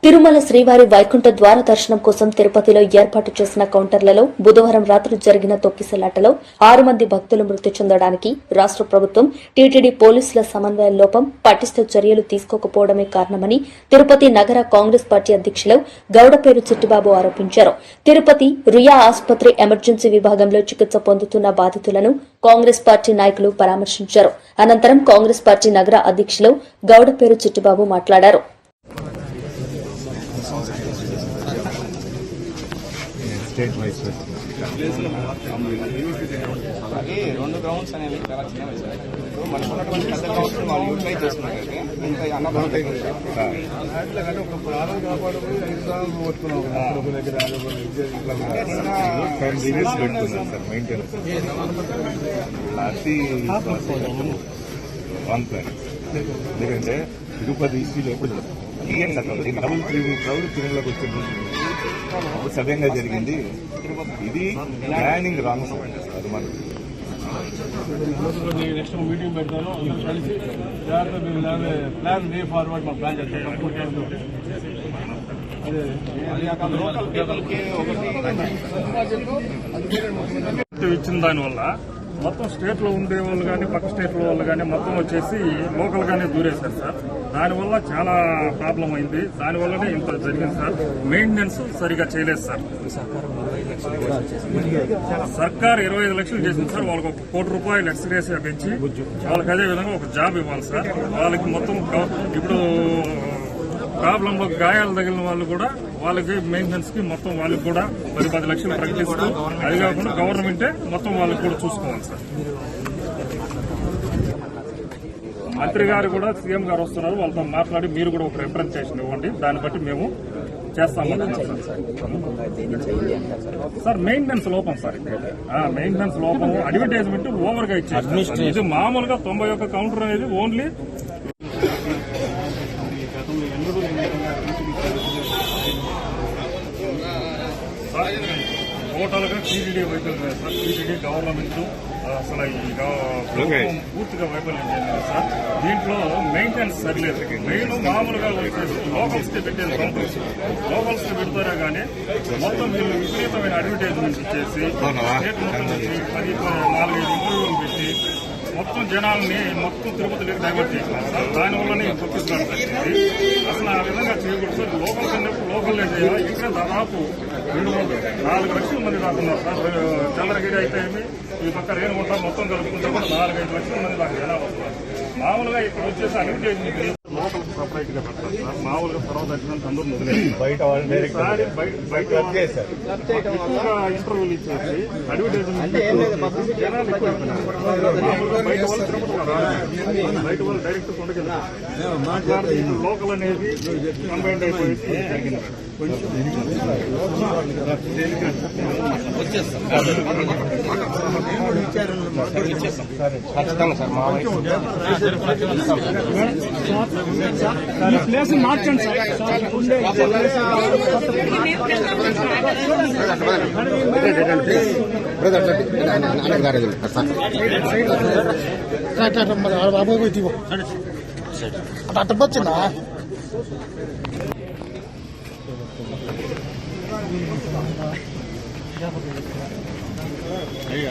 తిరుమల శ్రీవారి వైకుంఠ ద్వార దర్శనం కోసం తిరుపతిలో ఏర్పాటు చేసిన కౌంటర్లలో బుధవారం రాత్రి జరిగిన తొక్కిసలాటలో 6 మంది భక్తులు మృతి చెందడానికి రాష్ట ప్రభుత్వం టీటీడీ పోలీసుల సమన్వయ లోపం పటిష్ట చర్యలు తీసుకోకపోవడమే కారణమని తిరుపతి నగర కాంగ్రెస్ పార్టీ అధ్యక్షులు గౌడపేరు చిట్టిబాబు ఆరోపించారు. తిరుపతి రుయా ఆసుపత్రి ఎమర్జెన్సీ విభాగంలో చికిత్స పొందుతున్న బాధితులను కాంగ్రెస్ పార్టీ నాయకులు పరామర్శించారు. అనంతరం కాంగ్రెస్ పార్టీ నగర అధ్యక్షులు గౌడపేరు చిట్టిబాబు మాట్లాడారు. స్టేట్ వైస్ అది 2 గ్రౌండ్స్ అనేవి చాలా చిన్నవి సార్. మనకు ఉన్నటువంటి పెద్ద గ్రౌండ్స్ వాళ్ళు యూటిలైజ్ చేస్తున్నట్టు ఇంకా అన్నదానం మెయింటెనెన్స్ ఎందుకంటే తిరుపతి హిస్టరీలో ఎప్పుడు డబుల్ క్రౌడ్ తిరుమలకి వచ్చింది అప్పుడు సడన్గా జరిగింది. ఇది ప్లానింగ్ రాంగ్ అది మనకి నెక్స్ట్ మీటింగ్ పెడతాను కలిసి ప్లాన్ వే ఫార్వర్డ్ మా ప్లాన్ చేస్తాం. ఇచ్చిన దానివల్ల మొత్తం స్టేట్ లో ఉండే వాళ్ళు కానీ పక్క స్టేట్ లో వాళ్ళు కానీ మొత్తం వచ్చేసి లోకల్ గానే దూరేశారు సార్. దానివల్ల చాలా ప్రాబ్లం అయింది. దానివల్లనే ఇంత జరిగింది సార్. మెయింటెనెన్స్ సరిగా చేయలేదు సార్. సర్కార్ 25 లక్షలు చేసింది సార్. వాళ్ళకి ₹1 కోటి ఎక్స్గ్రేషియా పెంచి వాళ్ళకి అదే విధంగా ఒక జాబ్ ఇవ్వాలి సార్. వాళ్ళకి మొత్తం ఇప్పుడు ప్రాబ్లంలో గాయాలు తగిలిన వాళ్ళు కూడా వాళ్ళకి మెయింటెనెన్స్ కి మొత్తం వాళ్ళకి కూడా 10 లక్షలు ప్రకటిస్తూ అది కాకుండా గవర్నమెంటే మొత్తం వాళ్ళకి కూడా చూసుకోవాలి సార్. మంత్రి గారు కూడా సీఎం గారు వస్తున్నారు. వాళ్ళతో మాట్లాడి మీరు కూడా ఒక రిప్రజెంటేషన్ ఇవ్వండి. దాన్ని బట్టి మేము చేస్తామన్నారు సార్. మెయింటెనెన్స్ లోపం సార్. మెయింటెనెన్స్ లోపం, అడ్వర్టైజ్మెంట్ ఓవర్ గా ఇచ్చేది. ఇది మామూలుగా 91 కౌంటర్ అనేది ఓన్లీ టోటల్ గా టీటీడీ వైఫల్యం సార్. టీటీడీ గవర్నమెంట్ అసలు పూర్తిగా వైఫల్యం చెందింది సార్. దీంట్లో మెయింటెనెన్స్ సరిలేదు. మెయిన్ మామూలుగా వచ్చేసి లోకల్స్ కి పెట్టేది కౌంటర్స్ లోకల్స్ కి పెడతారే కానీ మొత్తం వీళ్ళు విపరీతమైన అడ్వర్టైజ్మెంట్ ఇచ్చేసి స్టేట్ మొత్తం నుంచి 4-5 ఇంటర్వ్యూలు పెట్టి మొత్తం జనాల్ని మొత్తం తిరుపతిలోకి డైవర్ట్ చేసినారు సార్. దానివల్లనే తొక్కిసలాట వచ్చింది. అసలు ఆ విధంగా చేయకూడదు సార్. లోకల్ కన్నప్పుడు లోకల్ చేయాలి. ఇక్కడ దాదాపు 4 లక్షల మంది దాకున్నారు సార్. చల్లరగిరి అయితే ఈ పక్క రేణుగుంట మొత్తం కలుపుకుంటే కూడా 4-5 లక్షల మంది దాకా జనాలు వస్తున్నారు. మామూలుగా ఇక్కడ వచ్చేసి అడ్వర్టైజ్మెంట్ లోకల్ సపరేట్ గా పెడతారు సార్. మామూలుగా తర్వాత అందరూ ఇంటర్వ్యూలు ఇచ్చేసి అడ్వర్టైజ్మెంట్ జనాలు ఎక్కువ బయట వాళ్ళు తిరుపతి బయట వాళ్ళు డైరెక్ట్ కొండకెళ్ళారు. మాట్లాడితే లోకల్ అనేది కంబైండ్ అయిపోయి జరిగింది. ప్లేస్ మార్చండి సార్. అట్ట వచ్చిందా అయ్యా